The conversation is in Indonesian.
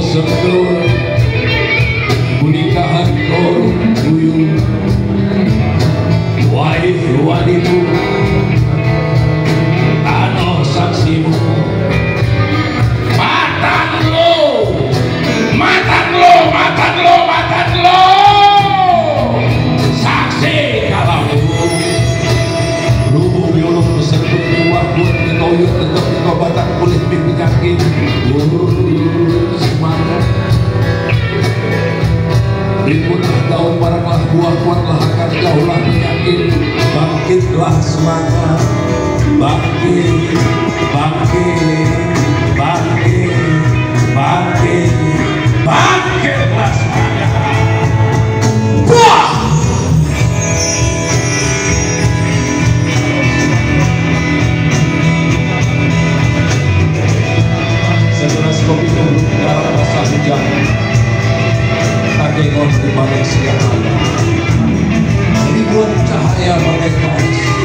Sedul bunikahan kor buyung wahai wadiku tanoh saksimu matan lo saksi kalamu lubung yolong beserta buah buat ditoyot tetap dikobatan kulit penyakit semangat ributlah daun baranglah buah kuatlah akan jauhlah penyakit bangkitlah semangat bangkit bangkitlah semangat buah segelas kopi turun dalam rasa hujan tagengon di balik siang hari ribuan cahaya bagai garis